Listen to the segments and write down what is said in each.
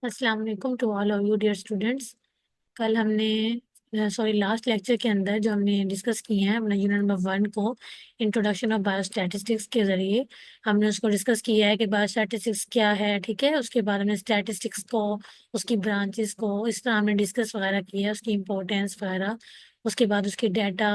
अस्सलाम वालेकुम to all of you dear students. कल हमने लास्ट लेक्चर के अंदर जो हमने डिस्कस किए हैं अपना यूनिट नंबर 1 को इंट्रोडक्शन ऑफ बायोस्टैटिस्टिक्स के ज़रिए हमने उसको डिस्कस किया है कि बायोस्टैटिस्टिक्स क्या है। ठीक है, उसके बाद हमने स्टैटिस्टिक्स को, उसकी ब्रांचेस को इस तरह हमने डिस्कस वगैरह किया, उसकी इम्पोर्टेंस वगैरह। उसके बाद उसके डाटा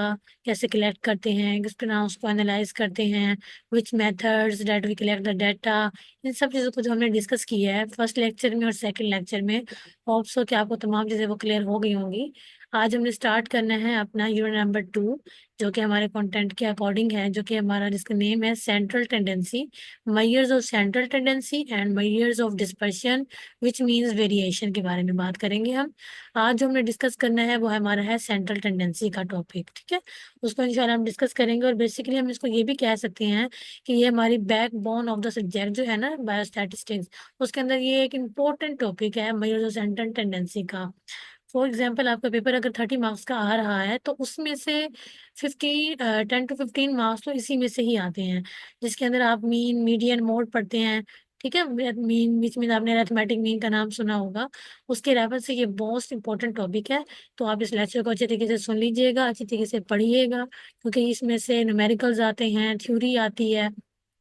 कैसे कलेक्ट करते हैं, किस तरह उसको एनालाइज करते हैं, which methods that we collect the data. इन सब चीज़ों को जो हमने डिस्कस किया है फर्स्ट लेक्चर में और सेकंड लेक्चर में, होप सो कि आपको तमाम चीज़ें वो क्लियर हो गई होंगी। आज हमने स्टार्ट करना है अपना यूनिट नंबर 2, जो कि हमारे कंटेंट के अकॉर्डिंग है, जो कि हमारा जिसका नेम है central tendency, measures of central tendency and measures of dispersion which means variation के बारे में बात करेंगे हम। आज जो हमने डिस्कस करना है वो हमारा है सेंट्रल टेंडेंसी का टॉपिक। ठीक है, उसको इंशाल्लाह हम डिस्कस करेंगे और बेसिकली हम इसको ये भी कह सकते हैं कि ये हमारी back bone of the subject जो है ना बायोस्टैटिस्टिक्स, उसके अंदर ये एक इम्पोर्टेंट टॉपिक है मेजर्स ऑफ सेंट्रल टेंडेंसी का। फॉर एग्जाम्पल आपका पेपर अगर 30 मार्क्स का आ रहा है तो उसमें से 10 to 15 मार्क्स तो इसी में से ही आते हैं, जिसके अंदर आप मीन मीडियन मोड पढ़ते हैं। ठीक है, मीन बीच में आपने अरिथमेटिक मीन का नाम सुना होगा, उसके रेफरेंस से ये मोस्ट इंपॉर्टेंट टॉपिक है। तो आप इस लेक्चर को अच्छे तरीके से सुन लीजिएगा, अच्छी तरीके से पढ़िएगा, क्योंकि इसमें से न्यूमेरिकल्स आते हैं, थ्योरी आती है।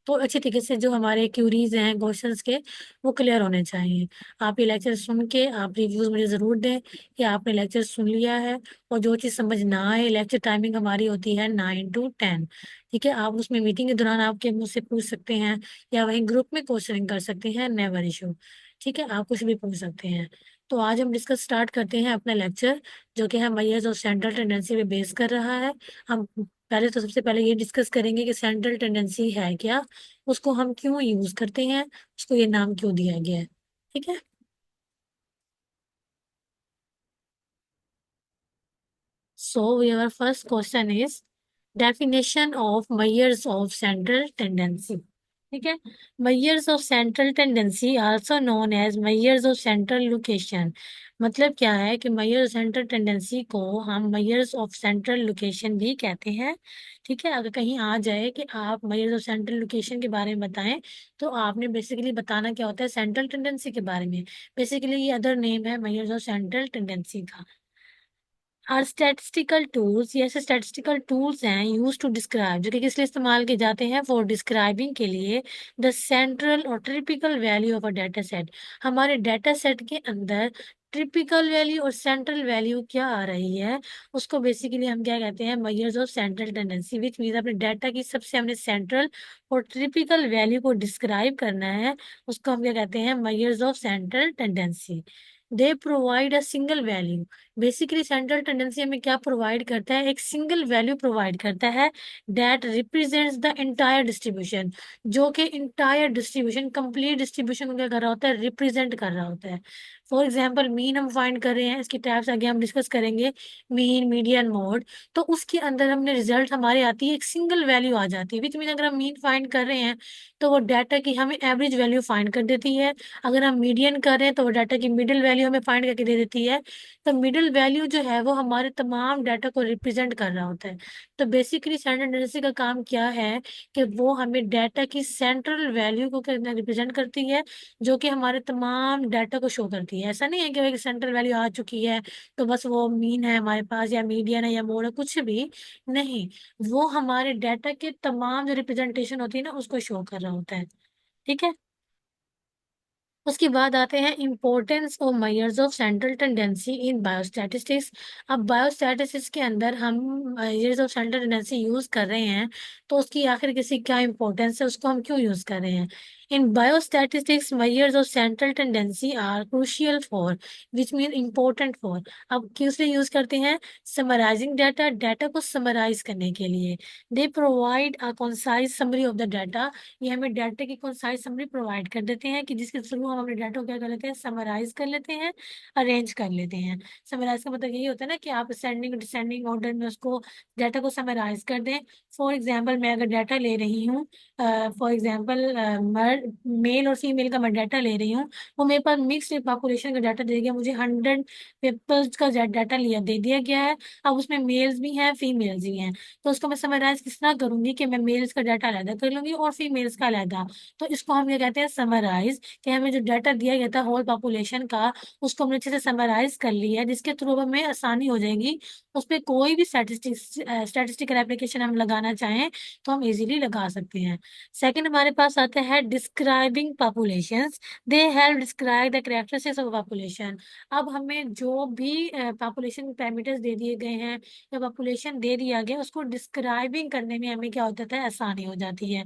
तो अच्छी तरीके से जो हमारे क्यूरीज हैं क्वेश्चंस के, वो क्लियर होने चाहिए। आप ये लेक्चर सुन के आप रिव्यूज मुझे ज़रूर दें कि आपने लेक्चर सुन लिया है। और जो चीज़ समझ ना आए, लेक्चर टाइमिंग हमारी होती है 9 to 10। ठीक है, आप उसमें मीटिंग के दौरान आपके मुझसे पूछ सकते हैं या वहीं ग्रुप में क्वेश्चनिंग कर सकते हैं, नेवर इशू। ठीक है, आप कुछ भी पूछ सकते हैं। तो आज हम डिस्कस स्टार्ट करते हैं अपना लेक्चर, जो कि हम मेजर्स ऑफ सेंट्रल टेंडेंसी पे बेस कर रहा है। हम पहले तो सबसे पहले ये डिस्कस करेंगे कि सेंट्रल टेंडेंसी है क्या, उसको हम क्यों यूज करते हैं, उसको ये नाम क्यों दिया गया है। ठीक है, so your first question is definition of measures of central tendency. ठीक है, measures of central tendency also known as measures of central location. मतलब क्या है कि मेजर्स सेंट्रल टेंडेंसी को हम मेजर्स ऑफ सेंट्रल लोकेशन भी कहते हैं। ठीक है, अगर कहीं आ जाए कि आप मेजर्स ऑफ सेंट्रल लोकेशन के बारे में बताएं, तो आपने बेसिकली बताना क्या होता है सेंट्रल टेंडेंसी के बारे में। बेसिकली ये अदर नेम है मेजर्स ऑफ सेंट्रल टेंडेंसी का। आर स्टैटिस्टिकल टूल्स, ये ऐसे स्टैटिस्टिकल टूल्स हैं यूज टू डिस्क्राइब, जो कि किस लिए इस्तेमाल किए जाते हैं, फॉर डिस्क्राइबिंग के लिए द सेंट्रल और typical value of a data set. हमारे डाटा सेट के अंदर ट्रिपिकल वैल्यू और सेंट्रल वैल्यू क्या आ रही है, उसको बेसिकली हम क्या कहते हैं, measures of central tendency, which mean अपने डाटा की सबसे हमने सेंट्रल और ट्रिपिकल वैल्यू को डिस्क्राइब करना है, उसको हम क्या कहते हैं, measures of central tendency. They provide a single value. Basically central tendency हमें क्या प्रोवाइड करता है, एक सिंगल वैल्यू प्रोवाइड करता है that represents the entire distribution, जो कि इंटायर डिस्ट्रीब्यूशन, कंप्लीट डिस्ट्रीब्यूशन को क्या कर रहा होता है, रिप्रेजेंट कर रहा होता है। फॉर एग्जाम्पल मीन हम फाइंड कर रहे हैं, इसकी टाइप्स आगे हम डिस्कस करेंगे, मीन मीडियन मोड। तो उसके अंदर हमने रिजल्ट हमारे आती है, एक सिंगल वैल्यू आ जाती है, विच मीन अगर हम मीन फाइंड कर रहे हैं तो वो डाटा की हमें एवरेज वैल्यू फाइंड कर देती है। अगर हम मीडियन कर रहे हैं तो वो डाटा की मिडिल वैल्यू हमें फाइंड करके दे देती है। तो मिडिल वैल्यू जो है वो हमारे तमाम डाटा को रिप्रेजेंट कर रहा होता है। तो बेसिकली स्टैंडर्ड एनालिसिस का काम क्या है कि वो हमें डाटा की सेंट्रल वैल्यू को रिप्रेजेंट करती है, जो कि हमारे तमाम डाटा को शो करती है। ऐसा नहीं है कि एक सेंट्रल वैल्यू आ चुकी है तो बस वो मीन है हमारे पास या मीडियन है या मोड है, कुछ भी नहीं। वो हमारे डाटा के तमाम जो रिप्रेजेंटेशन होती है ना, उसको शो कर रहा होता है। ठीक है, उसके बाद आते हैं importance of measures of central tendency in biostatistics. अब बायोस्टैटिस्टिक्स के अंदर हम measures of central tendency use कर रहे हैं, तो उसकी आखिर किसी क्या इंपॉर्टेंस है, उसको हम क्यों यूज कर रहे हैं। In biostatistics measures of central tendency are crucial for, which mean important for. अब किस लिए यूज करते हैं, समराइजिंग डाटा, डाटा को समराइज करने के लिए। They provide a concise summary of the data. ये हमें डाटा की कंसाइज समरी प्रोवाइड कर देते हैं कि जिसके थ्रू हम अपने डाटा को क्या कर लेते हैं, समराइज कर लेते हैं, अरेंज कर लेते हैं। समराइज का मतलब यही होता है ना कि आप असेंडिंग डिसेंडिंग ऑर्डर में उसको डाटा को समराइज कर दें। फॉर एग्जाम्पल मैं अगर डाटा ले रही हूँ, फॉर एग्जाम्पल मेल और फीमेल का मैं डाटा ले रही हूँ, वो मेरे पास मिक्स्ड पॉपुलेशन का डाटा दे दिया, मुझे 100 पीपल्स का डाटा दे दिया गया है। अब उसमें मेल्स भी हैं, फीमेल्स भी हैं, तो उसको मैं समराइज किस तरह करूंगी कि मैं मेल्स का डाटा अलहदा कर लूंगी और फीमेल्स का अलहदा। तो इसको हम ये कहते हैं समराइज, कि हमें जो डाटा दिया गया था होल पॉपुलेशन का, उसको हमने अच्छे से समराइज कर लिया है, जिसके थ्रू हमें आसानी हो जाएगी। उस पर कोई भी स्टैटिस्टिकल एप्लीकेशन हम लगाना चाहें तो हम इजीली लगा सकते हैं। सेकंड हमारे पास आता है describing populations. They help describe the characteristics of population. अब हमें जो भी पॉपुलेशन पैरामीटर्स दे दिए गए हैं या पॉपुलेशन दे दिया गया, उसको डिस्क्राइबिंग करने में हमें क्या होता है, आसानी हो जाती है।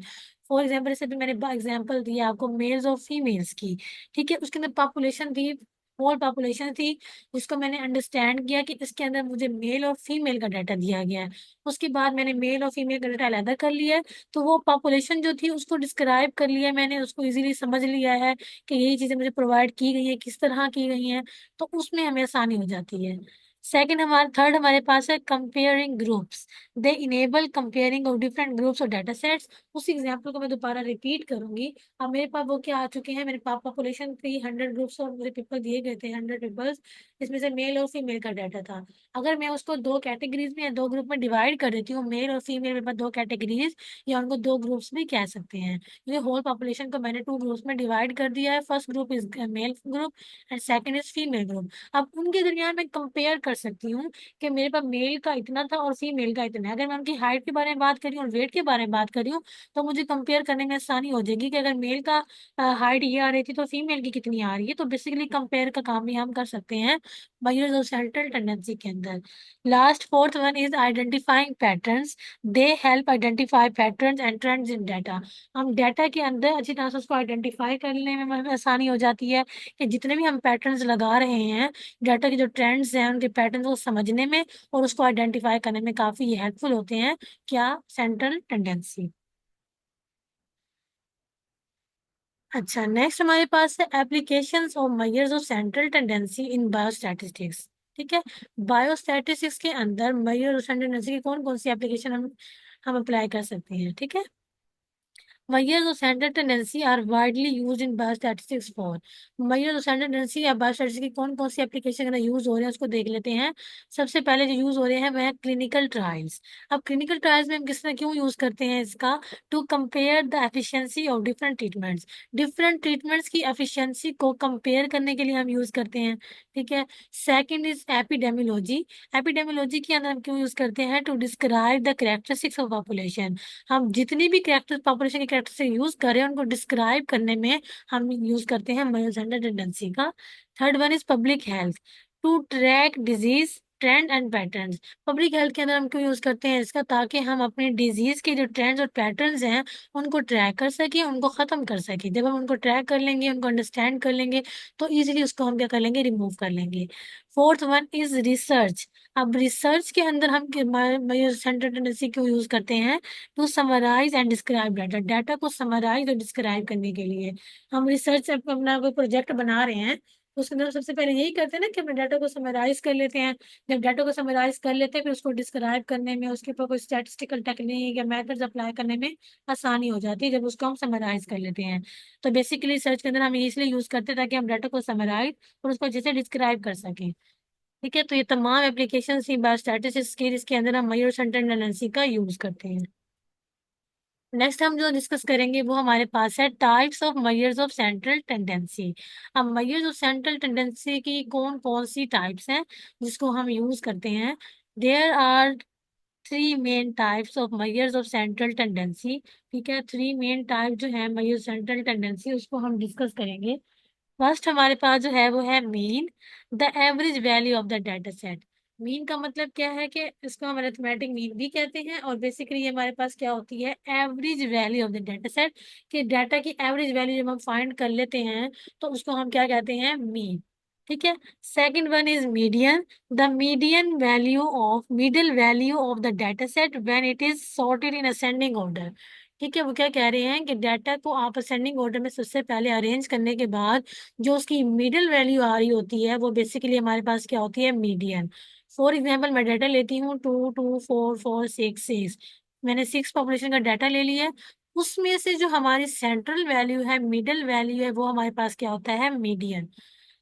फॉर एग्जाम्पल, जैसे भी मैंने एग्जाम्पल दिया आपको मेल्स और फीमेल्स की, ठीक है, उसके अंदर पॉपुलेशन थी, होल पॉपुलेशन थी, जिसको मैंने अंडरस्टैंड किया कि इसके अंदर मुझे मेल और फीमेल का डाटा दिया गया है। उसके बाद मैंने मेल और फीमेल का डाटा अलग कर लिया है, तो वो पॉपुलेशन जो थी उसको डिस्क्राइब कर लिया है मैंने, उसको इजीली समझ लिया है कि यही चीजें मुझे प्रोवाइड की गई है, किस तरह की गई हैं, तो उसमें हमें आसानी हो जाती है। थर्ड हमारे पास है comparing groups. They enable comparing of different groups और डाटा सेट्स। उस एग्जाम्पल को मैं दोबारा रिपीट करूंगी। अब मेरे पास वो क्या आ चुके हैं, मेरे पास पॉपुलेशन की 100 ग्रुप्स और मुझे पीपल दिए गए थे, 100 पीपल्स, इसमें से मेल और फीमेल का डाटा था। अगर मैं उसको दो कैटेगरीज में या दो ग्रुप में डिवाइड कर देती हूँ, मेल और फीमेल, मेरे पास दो कैटेगरीज, या उनको दो ग्रुप्स भी कह सकते हैं, क्योंकि होल पॉपुलेशन को मैंने 2 ग्रुप्स में डिवाइड कर दिया है। First group is male group and second is female group. अब उनके दरमियान मैं कंपेयर कर सकती हूँ कि मेरे पास मेल का इतना था और फीमेल का इतना है। अगर मैं उनकी हाइट के बारे में बात करी और वेट के बारे में बात करी हूँ, तो मुझे कंपेयर करने में आसानी हो जाएगी कि अगर मेल का हाइट ये आ रही थी तो फीमेल की कितनी आ रही है। तो बेसिकली कंपेयर का काम भी हम कर सकते हैं मेजर्स ऑफ सेंट्रल टेंडेंसी के अंदर। Last fourth one is identifying patterns. They help identify patterns and trends in data. हम डाटा के अंदर अच्छी तरह से उसको आइडेंटिफाई करने में हमें आसानी हो जाती है कि जितने भी हम पैटर्न्स लगा रहे हैं, डाटा के जो ट्रेंड्स हैं उनके पैटर्न्स को समझने में और उसको आइडेंटिफाई करने में काफी हेल्पफुल होते हैं क्या, सेंट्रल टेंडेंसी। अच्छा, नेक्स्ट हमारे पास है applications of measures of central tendency in biostatistics. ठीक है, बायोस्टैटिस्टिक्स के अंदर मेजर ऑफ सेंट्रल टेंडेंसी की कौन कौन सी एप्लीकेशन हम अप्लाई कर सकते हैं। ठीक है, Measures of central tendency are widely used in biostatistics for। measures of central tendency या biostatistics की कौन कौन सी एप्लीकेशन के अंदर यूज हो रहे हैं उसको देख लेते हैं। सबसे पहले जो यूज हो रहे हैं वह है क्लिनिकल ट्रायल्स। अब क्लिनिकल ट्रायल्स में हम किस तरह क्यों यूज करते हैं इसका, to compare the efficiency of different treatments. Different treatments की एफिशिएंसी को कंपेयर करने के लिए हम यूज करते हैं। ठीक है, सेकंड इज एपिडेमियोलॉजी। एपिडेमियोलॉजी के अंदर हम क्यों यूज करते हैं, to describe the characteristics of population. हम जितनी भी कैरेक्टर पॉपुलेशन के कैरेक्टर से यूज करें उनको डिस्क्राइब करने में हम यूज करते हैं बायोजेंडर टेंडेंसी का। Third one is public health, to track disease trend and patterns. Public health के अंदर हम क्यों यूज करते हैं इसका, ताकि हम अपने डिजीज के जो ट्रेंड्स और पैटर्न्स हैं उनको ट्रैक कर सकें, उनको खत्म कर सकें। जब हम उनको ट्रैक कर लेंगे, उनको अंडरस्टैंड कर लेंगे, तो इजीली उसको हम क्या कर लेंगे, रिमूव कर लेंगे। Fourth one is research. अब रिसर्च के अंदर हम सेंट्रल टेंडेंसी क्यों यूज करते हैं, to summarise and describe data. Data को समराइज और डिस्क्राइब करने के लिए हम रिसर्च अपना कोई प्रोजेक्ट बना रहे हैं, तो उसके अंदर सबसे पहले यही करते हैं ना कि अपने डाटा को समराइज कर लेते हैं। जब डाटा को समराइज कर लेते हैं, फिर उसको डिस्क्राइब करने में, उसके ऊपर कोई स्टैटिस्टिकल टेक्निक या मेथड्स अप्लाई करने में आसानी हो जाती है जब उसको हम समराइज कर लेते हैं। तो बेसिकली रिसर्च के अंदर हम इसलिए यूज करते हैं ताकि हम डाटा को समराइज और उसको जैसे डिस्क्राइब कर सकें। ठीक है, तो ये तमाम एप्लीकेशन ही बायोस्टैटिस्टिक्स की, जिसके अंदर हम मेजर सेंट्रल टेंडेंसी का यूज करते हैं। नेक्स्ट हम जो डिस्कस करेंगे वो हमारे पास है types of measures of central tendency. अब मेजर्स ऑफ सेंट्रल टेंडेंसी की कौन कौन सी टाइप्स हैं जिसको हम यूज करते हैं। There are 3 main types of measures of central tendency. ठीक है, 3 मेन टाइप जो है मेजर सेंट्रल टेंडेंसी, उसको हम डिस्कस करेंगे। फर्स्ट हमारे पास जो है वो है mean, the average value of the data set. Mean का मतलब क्या है कि इसको हम अरिथमेटिक मीन भी कहते हैं, और बेसिकली ये हमारे पास क्या होती है, average value of the data set. कि डाटा की एवरेज वैल्यू जब हम फाइंड कर लेते हैं तो उसको हम क्या कहते हैं, मीन। ठीक है, second one is median, the median value of middle value of the data set when it is sorted in ascending order. ठीक है, वो क्या कह रहे हैं कि डाटा को आप असेंडिंग ऑर्डर में सबसे पहले अरेंज करने के बाद जो उसकी मिडिल वैल्यू आ रही होती है वो बेसिकली हमारे पास क्या होती है, मीडियन। फॉर एग्जाम्पल मैं डाटा लेती हूँ 2 2 4 4 6 6। मैंने 6 पॉपुलेशन का डाटा ले लिया है। उसमें से जो हमारी सेंट्रल वैल्यू है, मिडल वैल्यू है, वो हमारे पास क्या होता है, मीडियन।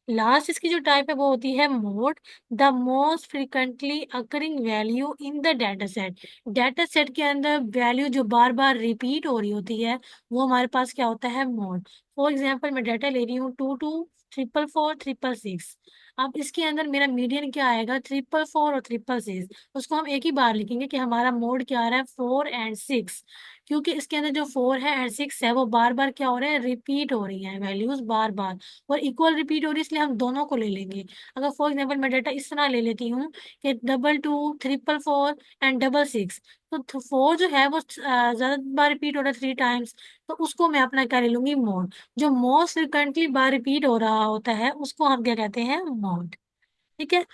लास्ट इसकी जो टाइप है वो होती है mode, the most frequently occurring value in the data set. Data set के अंदर वैल्यू जो बार बार रिपीट हो रही होती है वो हमारे पास क्या होता है, मोड। फॉर एग्जाम्पल मैं डाटा ले रही हूँ 22 444 666। अब इसके अंदर मेरा मीडियन क्या आएगा, 444 और 666। उसको हम एक ही बार लिखेंगे कि हमारा मोड क्या आ रहा है, 4 और 6, क्योंकि इसके अंदर जो 4 है और 6 है वो बार बार क्या हो रहे हैं, रिपीट हो रही है वैल्यूज बार बार, और इक्वल रिपीट हो रही है, इसलिए हम दोनों को ले लेंगे। अगर फॉर एग्जाम्पल मैं डाटा इस तरह ले लेती हूँ कि 22 444 एंड 666, तो 4 जो है वो ज्यादा बार रिपीट हो रहा है 3 टाइम्स, तो उसको मैं अपना क्या ले लूंगी, मोड। जो मोस्ट फ्रिक्वेंटली बार रिपीट हो रहा होता है उसको हम क्या कहते हैं, मोड। ठीक है।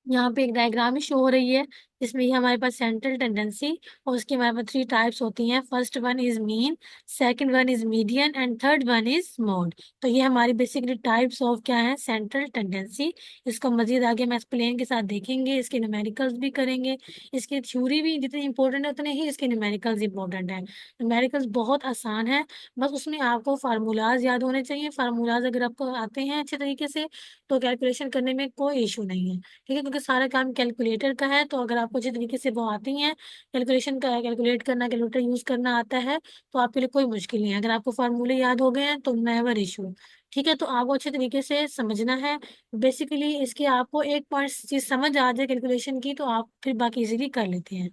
यहाँ पे एक डायग्राम ही शो हो रही है, जिसमें ये हमारे पास सेंट्रल टेंडेंसी और उसकी हमारे पास 3 टाइप्स होती हैं। First one is mean, second one is median and third one is mode. तो ये हमारी बेसिकली टाइप्स ऑफ क्या है, सेंट्रल टेंडेंसी। इसको मजीद आगे मैं एक्सप्लेन के साथ देखेंगे, इसके न्यूमेरिकल्स भी करेंगे। इसकी थ्योरी भी जितनी इंपॉर्टेंट है उतने ही इसके न्यूमेरिकल्स इंपॉर्टेंट है। न्यूमेरिकल्स बहुत आसान है, बस उसमें आपको फार्मूलाज याद होने चाहिए। फार्मूलाज अगर आपको आते हैं अच्छे तरीके से तो कैलकुलेशन करने में कोई इशू नहीं है। ठीक है, क्योंकि सारा काम कैलकुलेटर का है, तो अगर आपको अच्छे तरीके से वो आती हैं, कैलकुलेशन का कैलकुलेट करना, कैलकुलेटर यूज करना आता है, तो आपके लिए कोई मुश्किल नहीं है। अगर आपको फार्मूले याद हो गए हैं तो नेवर इशू। ठीक है, तो आपको अच्छे तरीके से समझना है। बेसिकली इसके आपको एक पॉइंट चीज समझ आ जाए कैलकुलेशन की, तो आप फिर बाकी इजीली कर लेते हैं।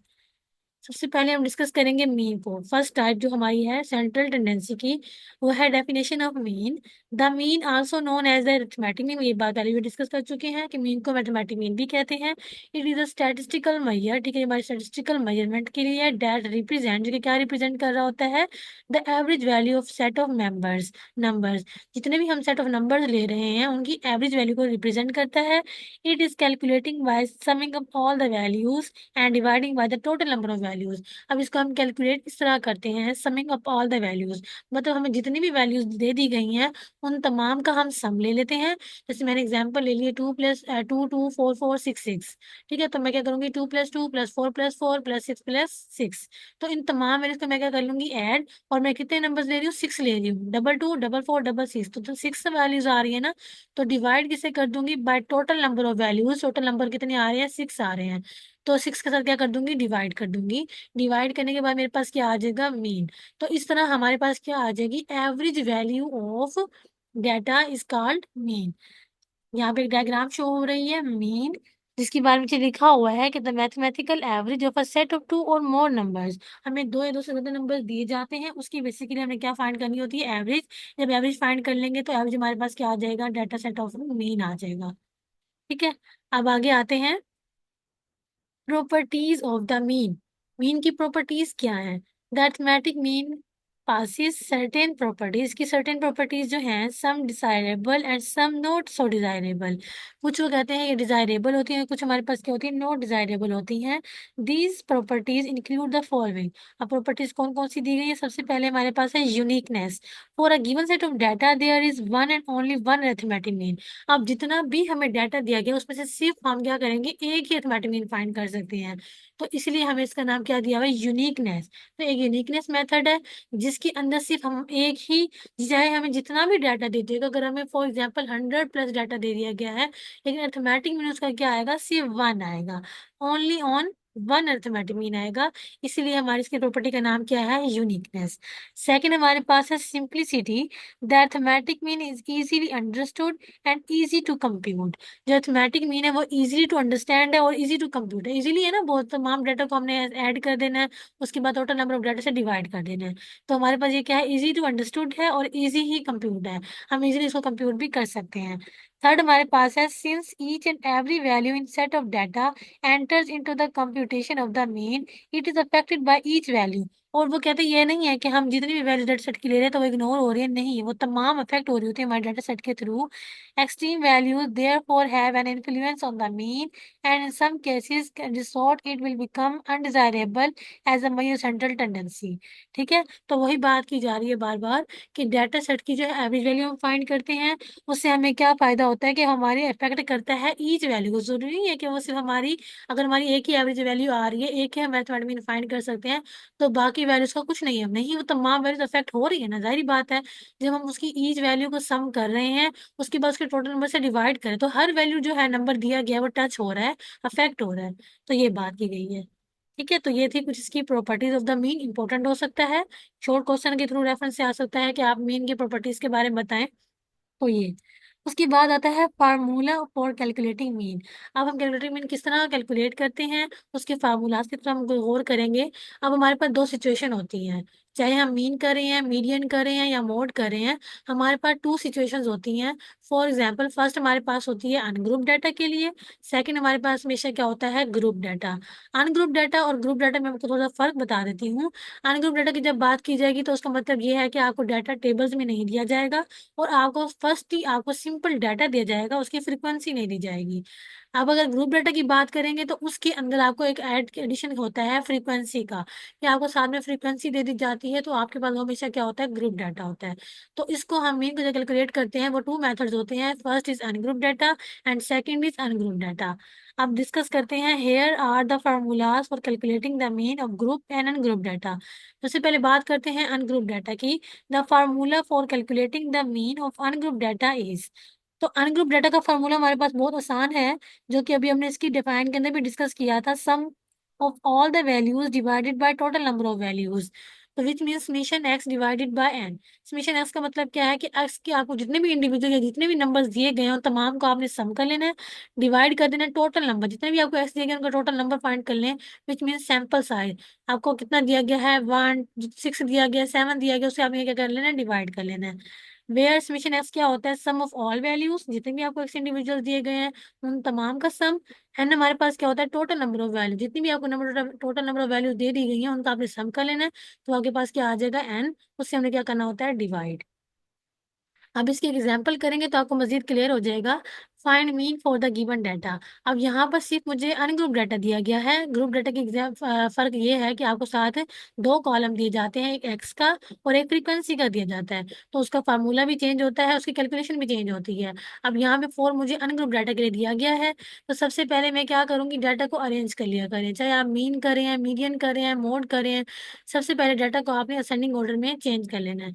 सबसे पहले हम डिस्कस करेंगे मीन को। फर्स्ट टाइप जो हमारी है सेंट्रल टेंडेंसी की, वो है definition of mean. The mean also known as the arithmetic mean. ये बात पहले भी डिस्कस कर चुके हैं कि मीन को मैथमेटिक मीन भी कहते हैं। It is a statistical measure. ठीक है, हमारी स्टैटिस्टिकल मेजरमेंट के लिए डेट रिप्रेजेंट, जो कि क्या रिप्रेजेंट कर रहा होता है, the average value of set of members, numbers. जितने भी हम सेट ऑफ नंबर्स ले रहे हैं उनकी एवरेज वैल्यू को रिप्रेजेंट करता है। It is calculating by summing up all the values and dividing by the total number of values. अब इसको हम कैलकुलेट इस तरह करते हैं, summing up all the values, मतलब हमें जितनी भी वैल्यूज दे दी गई हैं उन तमाम का हम सम ले लेते हैं। जैसे मैंने एग्जांपल ले लिया 2 + 2 2 4 4 6 6। ठीक है, तो मैं क्या करूंगी, 2 + 2 + 4 + 4 + 6। तो इन तमाम वैल्यूज को मैं क्या कर लूंगी, ऐड। और मैं कितने नंबर्स ले रही हूँ, 6 ले रही हूँ, 2 2 4 4 6, तो 6 वैल्यूज आ रही है ना। तो डिवाइड किसे कर दूंगी, bye total number of values. Total number कितने आ रहे हैं, 6 आ रहे हैं, तो 6 के साथ क्या कर दूंगी, डिवाइड कर दूंगी। डिवाइड करने के बाद मेरे पास क्या आ जाएगा, मीन। तो इस तरह हमारे पास क्या आ जाएगी, average value of data is called mean. यहाँ पे एक डायग्राम शो हो रही है, मीन, जिसके बारे में नीचे लिखा हुआ है कि the mathematical average of a set of 2 और मोर नंबर्स। हमें 2 या 2 से ज्यादा नंबर दिए जाते हैं, उसकी बेसिकली हमें क्या फाइंड करनी होती है, एवरेज। जब एवरेज फाइंड कर लेंगे तो एवरेज हमारे पास क्या आ जाएगा, डाटा सेट ऑफ मीन आ जाएगा। ठीक है, अब आगे आते हैं properties of the mean. Mean की प्रॉपर्टीज क्या है, the arithmetic mean possesses certain properties की, सर्टेन प्रॉपर्टीज जो हैं, some desirable and some not so desirable. कुछ वो कहते हैं ये डिजायरेबल होती हैं, कुछ हमारे पास क्या होती है, नॉट डिजायरेबल होती हैं। These properties include the following. अब प्रॉपर्टीज कौन कौन सी दी गई है, सबसे पहले हमारे पास है uniqueness. For a given set of data there is one and only one arithmetic mean. अब जितना भी हमें डाटा दिया गया उसमें से सिर्फ हम क्या करेंगे, एक ही अरिथमेटिक मीन फाइंड कर सकते हैं। तो इसलिए हमें इसका नाम क्या दिया हुआ है, यूनिकनेस। तो एक यूनिकनेस मेथड है जिसके अंदर सिर्फ हम एक ही, चाहे हमें जितना भी डाटा दे दिएगा, अगर हमें फॉर एग्जाम्पल 100+ डाटा दे दिया गया है, लेकिन अरिथमेटिक मीन उसका क्या आएगा, सिर्फ वन आएगा, only on one arithmetic mean आएगा। इसीलिए हमारी इसकी प्रॉपर्टी का नाम क्या है, यूनिकनेस। सेकंड हमारे पास है simplicity. The arithmetic mean is easily understood and easy to compute. जो अरिथमेटिक मीन है वो इजीली टू अंडरस्टैंड है और इजी टू कंप्यूट है। इजीली है ना, बहुत तमाम डाटा को हमने ऐड कर देना है, उसके बाद टोटल नंबर ऑफ डाटा से डिवाइड कर देना है। तो हमारे पास ये क्या है, इजी टू अंडरस्टूड है और इजी ही कंप्यूट है, हम इजीली इसको कंप्यूट भी कर सकते हैं। थर्ड हमारे पास है since each and every value in set of data enters into the computation of the mean, it is affected by each value. और वो कहते हैं ये नहीं है कि हम जितनी भी वैल्यू डाटा सेट की ले रहे हैं तो वो इग्नोर हो रही है, नहीं, वो तमाम अफेक्ट हो रही होती है हमारे डाटा सेट के through. Extreme values therefore have an influence on the mean, and in some cases can resort it will become undesirable as a mere central tendency। ठीक है, तो वही बात की जा रही है बार बार कि डाटा सेट की जो है एवरेज वैल्यू हम फाइंड करते हैं, उससे हमें क्या फायदा होता है कि हमारी इफेक्ट करता है ईच वैल्यू को। जरूरी नहीं है कि वो सिर्फ हमारी, अगर हमारी एक ही एवरेज वैल्यू आ रही है, एक ही हम मैथमेटिक मीन फाइंड कर सकते हैं, तो बाकी की वैल्यूज का कुछ नहीं है, नहीं वो तमाम वैल्यूज अफेक्ट हो रही है ना, जाहिर बात है। जब हम उसकी ईच वैल्यू को सम कर रहे हैं, उसके बाद उसके टोटल नंबर से डिवाइड करें, तो हर वैल्यू जो है नंबर दिया गया है वो टच हो रहा है, अफेक्ट हो रहा है। तो ये बात की गई है। ठीक है, तो ये थी कुछ इसकी properties of the mean. Important हो सकता है, शॉर्ट क्वेश्चन के थ्रू रेफरेंस से आ सकता है कि आप मीन की प्रॉपर्टीज के बारे में बताएं। तो ये, उसके बाद आता है फार्मूला फॉर कैलकुलेटिंग मीन। अब हम कैलकुलेटिंग मीन किस तरह कैलकुलेट करते हैं, उसके फार्मूलाज की तरफ हम गौर करेंगे। अब हमारे पास दो सिचुएशन होती हैं, चाहे हम मीन कर रहे हैं, मीडियन कर रहे हैं या मोड कर रहे हैं, हमारे पास टू सिचुएशंस होती हैं। फॉर एग्जांपल, फर्स्ट हमारे पास होती है अनग्रुप डाटा के लिए, सेकंड हमारे पास हमेशा क्या होता है, ग्रुप डाटा। अनग्रुप डाटा और ग्रुप डाटा में आपको थोड़ा फर्क बता देती हूँ। अनग्रुप डाटा की जब बात की जाएगी तो उसका मतलब ये है कि आपको डाटा टेबल्स में नहीं दिया जाएगा, और आपको फर्स्ट ही आपको सिंपल डाटा दिया जाएगा, उसकी फ्रीक्वेंसी नहीं दी जाएगी। अब अगर ग्रुप डाटा की बात करेंगे तो उसके अंदर आपको एक एडिशन होता है फ्रीक्वेंसी का, कि आपको साथ में फ्रीक्वेंसी दे दी जाती है, तो आपके पास हमेशा क्या होता है, ग्रुप डाटा होता है। तो इसको हम मीन को जो कैलकुलेट करते हैं वो टू मेथड्स होते हैं, first is ungroup data and second is ungroup data. अब डिस्कस करते हैं, here are the formulas for calculating the mean of group and ungroup data. सबसे पहले बात करते हैं अनग्रुप डाटा की। The formula for calculating the mean of ungroup data is, तो अनग्रुप डाटा का फार्मूला हमारे पास बहुत आसान है, जो कि अभी हमने इसकी डिफाइन के अंदर भी डिस्कस किया था, sum of all the values divided by total number of values. तो which mean summation x divided by n. Summation x का मतलब क्या है कि एक्स के आपको जितने भी इंडिविजुअल या जितने भी नंबर्स दिए गए हैं उन तमाम को आपने सम कर लेना है, डिवाइड कर देना टोटल नंबर, जितने भी आपको एक्स दिए गए हैं उनका टोटल नंबर फाइंड कर लें। विच मीन सैंपल साइज, आपको कितना दिया गया है, 1 6 दिया गया है, 7 दिया गया, उससे आपने क्या कर लेना है, डिवाइड कर लेना है। वेयर समेशन एक्स क्या होता है, सम ऑफ ऑल वैल्यूज, जितने भी आपको एक्स इंडिविजुअल दिए गए हैं उन तमाम का सम। एंड हमारे पास क्या होता है, टोटल नंबर ऑफ वैल्यू, जितनी भी आपको number total number of value दे दी गई है उनका आपने सम कर लेना है, तो आपके पास क्या आ जाएगा, एन, उससे हमने क्या करना होता है, डिवाइड। अब इसकी एग्जाम्पल करेंगे तो आपको मजीद क्लियर हो जाएगा। Find mean for the given data. अब यहाँ पर सिर्फ मुझे अनग्रुप डाटा दिया गया है, ग्रुप डाटा की फर्क ये है कि आपको साथ दो कॉलम दिए जाते हैं, एक एक्स का और एक फ्रीक्वेंसी का दिया जाता है, तो उसका फार्मूला भी चेंज होता है, उसकी कैलकुलेशन भी चेंज होती है। अब यहाँ पे फोर मुझे अनग्रुप डाटा के लिए दिया गया है, तो सबसे पहले मैं क्या करूँगी, डाटा को अरेंज कर लिया करें, चाहे आप मीन करें हैं, मीडियन करें हैं, मोड करें हैं। सबसे पहले डाटा को आपने असेंडिंग ऑर्डर में चेंज कर लेना है।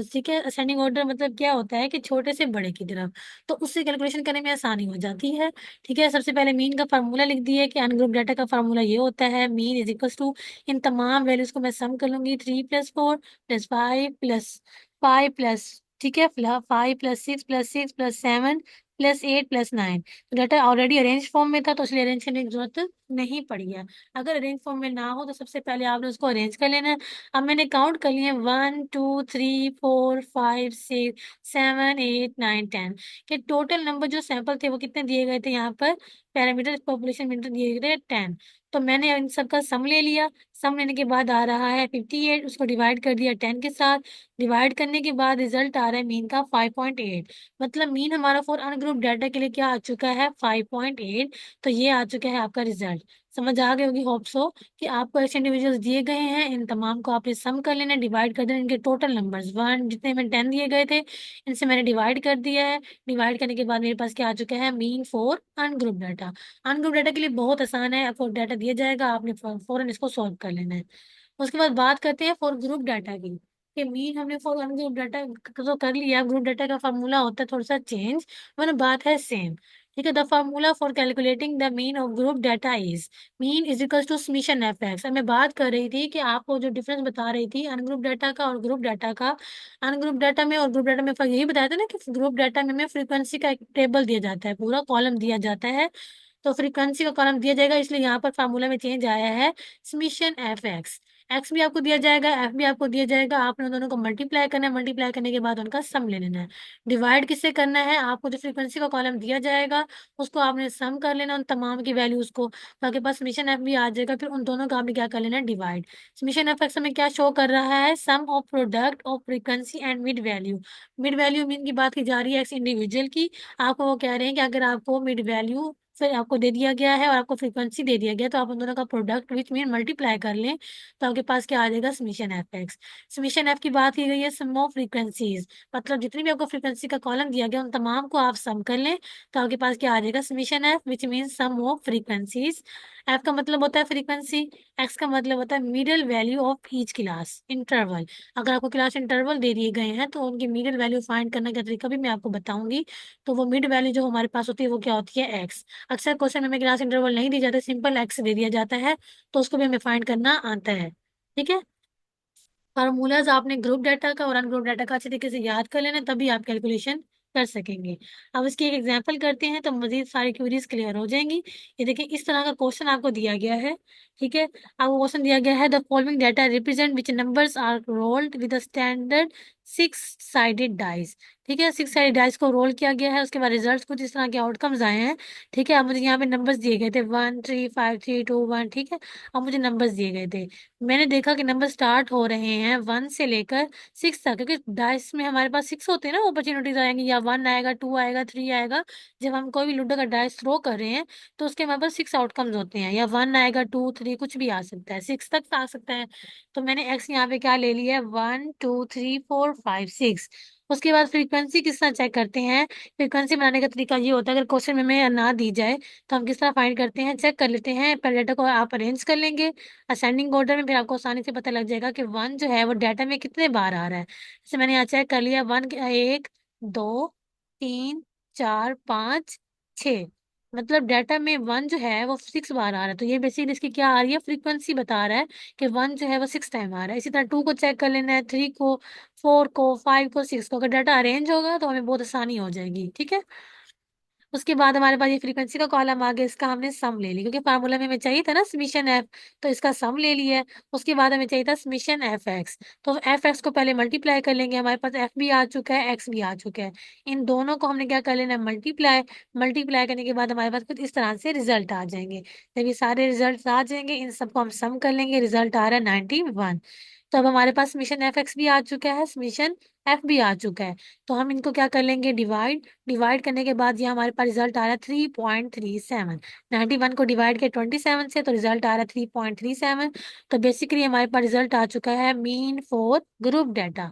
ठीक है, असेंडिंग ऑर्डर मतलब क्या होता है कि छोटे से बड़े की तरफ, तो उससे कैलकुलेशन करने में आसानी हो जाती है। ठीक है, सबसे पहले मीन का फार्मूला लिख दिए कि अनग्रुप डाटा का फार्मूला ये होता है, मीन इज इक्वल टू, इन तमाम वैल्यूज को मैं सम कर लूंगी, 3 + 4 + 5 + 5 प्लस, ठीक है, 5 + 6 + 6 + 7 + 8 + 9। तो डाटा ऑलरेडी अरेंज फॉर्म में था, तो इसलिए अरेंज करने की जरूरत नहीं पड़ी है। अगर अरेंज फॉर्म में ना हो तो सबसे पहले आपने उसको अरेंज कर लेना है। अब मैंने काउंट कर लिए 1 2 3 4 5 6 7 8 9 10 के टोटल नंबर जो सैंपल थे वो कितने दिए गए थे, यहाँ पर पैरामीटर पॉपुलेशन मीटर दिए गए 10। तो मैंने इन सबका सम ले लिया, सम लेने के बाद आ रहा है 58, उसको डिवाइड कर दिया 10 के साथ, डिवाइड करने के बाद रिजल्ट आ रहा है मीन का 5.8। मतलब मीन हमारा फॉर अनग्रुप डाटा के लिए क्या आ चुका है, 5.8। तो ये आ चुका है आपका रिजल्ट। समझ आ गई होगी होप सो, कि आपको ऐसे इंडिविजुअल्स दिए गए हैं, इन तमाम को आपने सम कर लेना, डिवाइड कर देना, इनके टोटल नंबर्स वन जितने में 10 दिए गए थे इनसे मैंने डिवाइड कर दिया है। डिवाइड करने के बाद मेरे पास क्या आ चुका है, mean for ungroup data. Ungroup data के लिए बहुत आसान है, आपको डाटा दिया जाएगा, आपने फौरन इसको सॉल्व कर लेना है। उसके बाद बात करते हैं फॉर ग्रुप डाटा की, कि मीन हमने फॉर अनग्रुप डाटा तो कर लिया, ग्रुप डाटा का फार्मूला होता है थोड़ा सा चेंज, वरना बात है सेम। ठीक है, the formula for calculating the mean of group data is, mean is equal to summation f x. मैं बात कर रही थी कि आपको जो डिफरेंस बता रही थी अनग्रुप डाटा का और ग्रुप डाटा का, अनग्रुप डाटा में और ग्रुप डाटा में फर्क यही बताया था ना, कि ग्रुप डाटा में हमें फ्रीक्वेंसी का एक टेबल दिया जाता है, पूरा कॉलम दिया जाता है, तो फ्रीक्वेंसी का कॉलम दिया जाएगा, इसलिए यहाँ पर फार्मूला में चेंज आया है, समेशन एफ एक्स। एक्स भी आपको दिया जाएगा, एफ भी आपको दिया जाएगा, आपने दोनों को मल्टीप्लाई करना है, मल्टीप्लाई करने के बाद उनका सम ले लेना है। डिवाइड किससे करना है, आपको जो फ्रीक्वेंसी का कॉलम दिया जाएगा उसको आपने सम कर लेना उन तमाम की वैल्यूज को, तो आपके पास समेशन एफ भी आ जाएगा, फिर उन दोनों का आपने क्या कर लेना है, डिवाइड। समेशन एफ एक्स हमें क्या शो कर रहा है, sum of product of frequency and mid value. Mid value mean की बात की जा रही है एक्स इंडिविजुअल की, आपको वो कह रहे हैं कि अगर आपको मिड वैल्यू फिर आपको दे दिया गया है और आपको फ्रीक्वेंसी दे दिया गया है, तो आप उन दोनों का प्रोडक्ट विच मीन मल्टीप्लाई कर लें, तो आपके पास क्या आ जाएगा, summation f x. Summation F की बात की गई है सम ऑफ फ्रीक्वेंसीज, मतलब जितनी भी आपको फ्रीक्वेंसी का कॉलम दिया गया उन तमाम को आप सम कर लें, तो आपके पास क्या आ जाएगा, summation f which mean sum of frequencies. F का मतलब होता है फ्रीक्वेंसी, एक्स का मतलब होता है middle value of each class interval. अगर आपको क्लास इंटरवल दे दिए गए हैं तो उनकी मिडिल वैल्यू फाइंड करने का तरीका भी मैं आपको बताऊंगी। तो वो मिड वैल्यू जो हमारे पास होती है वो क्या होती है, एक्स। अक्सर क्वेश्चन में हमें क्लास इंटरवल नहीं दी जाता, सिंपल एक्स दे दिया जाता है, तो उसको भी हमें फाइंड करना आता है। ठीक है, फार्मूलाज आपने ग्रुप डाटा का और अनग्रुप डाटा का अच्छे तरीके से याद कर लेना, तभी आप कैलकुलेशन कर सकेंगे। अब इसकी एक एग्जांपल करते हैं तो मजीद सारी क्वेरीज क्लियर हो जाएंगी। ये देखिए, इस तरह का क्वेश्चन आपको दिया गया है। ठीक है, आपको क्वेश्चन दिया गया है, the following data represent which numbers are rolled with standard 6 sided dice. ठीक है, 6 साइडेड डाइस को रोल किया गया है, उसके बाद रिजल्ट कुछ इस तरह के आउटकम्स आए हैं। ठीक है, अब मुझे यहाँ पे नंबर्स दिए गए थे 1 3 5 3 2 1। ठीक है, अब मुझे नंबर्स दिए गए थे, मैंने देखा कि नंबर स्टार्ट हो रहे हैं 1 से लेकर 6 तक, क्योंकि डाइस में हमारे पास 6 होते हैं ना, अपॉर्चुनिटीज आएंगी, या 1 आएगा, 2 आएगा, 3 आएगा। जब हम कोई भी लूडो का डाइस थ्रो कर रहे हैं तो उसके हमारे पास 6 आउटकम्स होते हैं, या 1 आएगा, 2 3 कुछ भी आ सकता है, 6 तक आ सकता है। तो मैंने एक्स यहाँ पे क्या ले लिया है, 1 2 3 4 5 6। उसके बाद फ्रीक्वेंसी किस तरह चेक करते हैं, फ्रीक्वेंसी बनाने का तरीका ये होता है, अगर क्वेश्चन में हमें ना दी जाए तो हम किस तरह फाइंड करते हैं, चेक कर लेते हैं। पहले डाटा को आप अरेंज कर लेंगे असेंडिंग ऑर्डर में, फिर आपको आसानी से पता लग जाएगा कि 1 जो है वो डाटा में कितने बार आ रहा है। जैसे मैंने यहाँ चेक कर लिया, 1 1 2 3 4 5 6, मतलब डाटा में 1 जो है वो 6 बार आ रहा है, तो ये बेसिकली इसकी क्या आ रही है, फ्रीक्वेंसी बता रहा है कि 1 जो है वो 6 टाइम आ रहा है। इसी तरह 2 को चेक कर लेना है, 3 को, 4 को, 5 को, 6 को। अगर डाटा अरेंज होगा तो हमें बहुत आसानी हो जाएगी। ठीक है, उसके बाद हमारे पास ये फ्रीक्वेंसी का कॉलम आ गया, इसका हमने सम ले लिया, क्योंकि फार्मूला में हमें चाहिए था ना समीशन एफ, तो इसका सम ले लिया है। उसके बाद हमें चाहिए था समीशन एफ एक्स, तो एफ एक्स को पहले मल्टीप्लाई कर लेंगे, हमारे पास एफ भी आ चुका है, एक्स भी आ चुका है। इन दोनों को हमने क्या कर लेना है, मल्टीप्लाई। मल्टीप्लाई करने के बाद हमारे पास कुछ इस तरह से रिजल्ट आ जाएंगे। जब ये सारे रिजल्ट आ जाएंगे, इन सबको हम सम कर लेंगे, रिजल्ट आ रहा है 91। तो अब हमारे पास समीशन एफ एक्स भी आ चुका है, समीशन एफ भी आ चुका है। तो हम इनको क्या कर लेंगे, डिवाइड। डिवाइड करने के बाद ये हमारे पास रिजल्ट आ रहा है 3.37। 91 को डिवाइड किया 27 से, तो रिजल्ट आ रहा है 3.37। तो बेसिकली हमारे पास रिजल्ट आ चुका है मीन फॉर ग्रुप डाटा।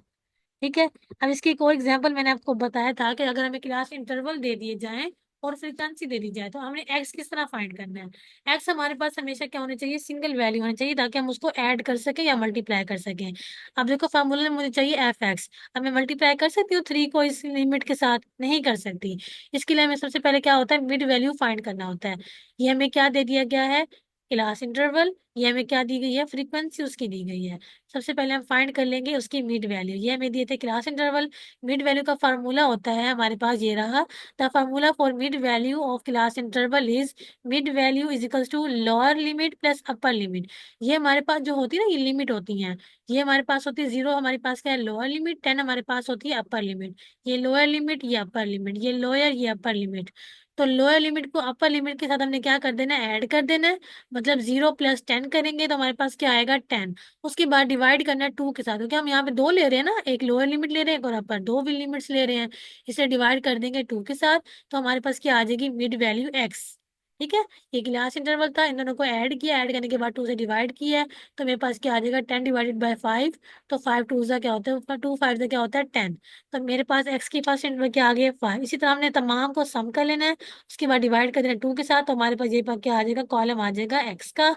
ठीक है, अब इसकी एक और एग्जांपल मैंने आपको बताया था कि अगर हमें क्लास इंटरवल दे दिए जाए और फ्रीक्वेंसी दे दी जाए तो हमने एक्स किस तरह फाइंड करना है। एक्स हमारे पास हमेशा क्या होना चाहिए, सिंगल वैल्यू होनी चाहिए, ताकि हम उसको ऐड कर सकें या मल्टीप्लाई कर सकें। अब देखो फार्मूला में मुझे चाहिए एफ एक्स, अब मैं मल्टीप्लाई कर सकती हूँ 3 को इस लिमिट के साथ, नहीं कर सकती। इसके लिए हमें सबसे पहले क्या होता है, मिड वैल्यू फाइंड करना होता है। ये हमें क्या दे दिया गया है, क्लास इंटरवल। ये हमें क्या दी गई है, फ्रीक्वेंसी उसकी दी गई है। सबसे पहले हम फाइंड कर लेंगे उसकी मिड वैल्यू, ये हमें दिए थे क्लास इंटरवल। मिड वैल्यू का फार्मूला होता है हमारे पास ये रहा, the formula for mid value of class interval is mid value is equals to lower limit plus upper limit. ये हमारे पास जो होती है ना, ये लिमिट होती हैं, ये हमारे पास होती है 0, हमारे पास क्या है लोअर लिमिट, 10 हमारे पास होती है अपर लिमिट। ये लोअर लिमिट, ये अपर लिमिट, ये लोअर, ये अपर लिमिट। तो लोअर लिमिट को अपर लिमिट के साथ हमने क्या कर देना है, ऐड कर देना है। मतलब 0 + 10 करेंगे तो हमारे पास क्या आएगा, 10। उसके बाद डिवाइड करना है 2 के साथ, क्योंकि हम यहाँ पे 2 ले रहे हैं ना, एक लोअर लिमिट ले रहे हैं और अपर, दो भी लिमिट्स ले रहे हैं। इसे डिवाइड कर देंगे 2 के साथ, तो हमारे पास क्या आ जाएगी, मिड वैल्यू एक्स। ठीक है, ये क्लास इंटरवल था, इन दोनों को ऐड किया, ऐड करने के बाद 2 से डिवाइड किया है, तो मेरे पास क्या आ जाएगा, 10/5। तो 5 2 सा क्या होता है, 2 5 से क्या होता है 10। तो मेरे पास एक्स की फर्स्ट इंटरवल क्या आ गया, 5। इसी तरह हमने तमाम को सम कर लेना है, उसके बाद डिवाइड कर देना 2 के साथ, तो हमारे पास ये क्या आ जाएगा, कॉलम आ जाएगा एक्स का।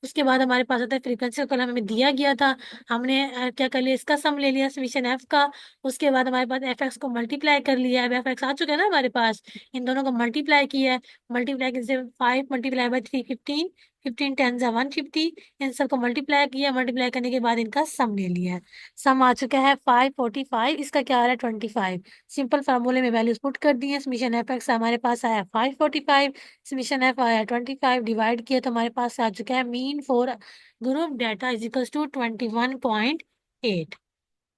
उसके बाद हमारे पास आता है फ्रीक्वेंसी का कॉलम, हमें दिया गया था, हमने क्या कर लिया, इसका सम ले लिया समीशन एफ का। उसके बाद हमारे पास एफ एक्स को मल्टीप्लाई कर लिया है, एफ एक्स आ चुका है ना हमारे पास, इन दोनों को मल्टीप्लाई किया है। मल्टीप्लाई से 5 × 3 15, 15 10 × 150। इन सबको मल्टीप्लाई किया, मल्टीप्लाई करने के बाद इनका सम ले लिया है। सम आ चुका है 545, इसका क्या आ रहा है 25। सिंपल फार्मूले में वैल्यूज पुट कर दी है, समीशन एफ एक्स हमारे पास आया 545, समीशन एफ आया 25, डिवाइड किया तो हमारे पास आ चुका है mean for group data is equals to 21.8।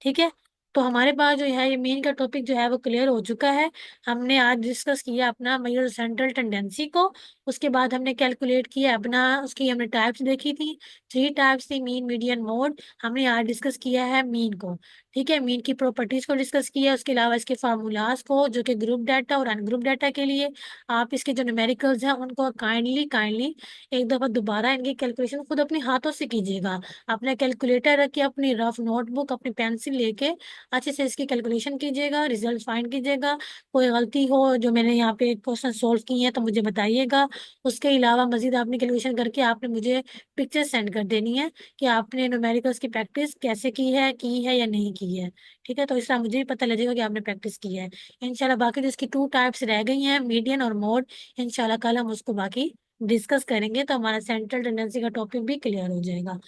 ठीक है, तो हमारे पास जो है ये मेन का टॉपिक जो है वो क्लियर हो चुका है। हमने आज डिस्कस किया अपना मेजर सेंट्रल टेंडेंसी को, उसके बाद हमने कैलकुलेट किया अपना, उसकी हमने टाइप्स देखी थी, 3 टाइप्स थी, मीन मीडियन मोड। हमने आज डिस्कस किया है मीन को। ठीक है, मीन की प्रॉपर्टीज को डिस्कस किया, उसके अलावा इसके फार्मूलाज को, जो कि ग्रुप डाटा और अनग्रुप डाटा के लिए। आप इसके जो न्यूमेरिकल्स हैं उनको काइंडली काइंडली एक दफा दोबारा इनकी कैलकुलेशन खुद अपने हाथों से कीजिएगा। अपना कैलकुलेटर रख के, अपनी रफ नोटबुक, अपनी पेंसिल लेके अच्छे से इसकी कैलकुलेशन कीजिएगा, रिजल्ट फाइंड कीजिएगा। कोई गलती हो जो मैंने यहाँ पे क्वेश्चन सोल्व किए हैं तो मुझे बताइएगा। उसके अलावा मजीद आपने कैलकुलेशन करके आपने मुझे पिक्चर सेंड कर देनी है कि आपने न्यूमेरिकल्स की प्रैक्टिस कैसे की है या नहीं की है। ठीक है, तो इसका मुझे भी पता लगेगा कि आपने प्रैक्टिस की है। इंशाल्लाह बाकी जो इसकी 2 टाइप्स रह गई हैं, मीडियन और मोड, इंशाल्लाह कल हम उसको बाकी डिस्कस करेंगे तो हमारा सेंट्रल टेंडेंसी का टॉपिक भी क्लियर हो जाएगा।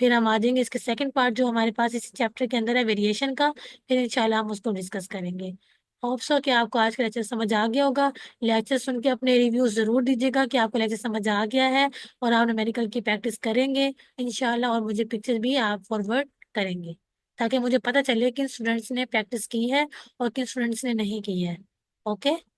फिर हम आ जाएंगे इसके सेकंड पार्ट जो हमारे पास इस चैप्टर के अंदर है, वेरिएशन का। फिर इंशाल्लाह हम उसको डिस्कस करेंगे। होप सो कि आपको आज का लेक्चर समझ आ गया होगा। लेक्चर सुन के अपने रिव्यू जरूर दीजिएगा कि आपको लेक्चर समझ आ गया है और आप न्यूमेरिकल की प्रैक्टिस करेंगे इंशाल्लाह, और मुझे पिक्चर भी आप फॉरवर्ड करेंगे ताकि मुझे पता चले किन स्टूडेंट्स ने प्रैक्टिस की है और किन स्टूडेंट्स ने नहीं की है। ओके।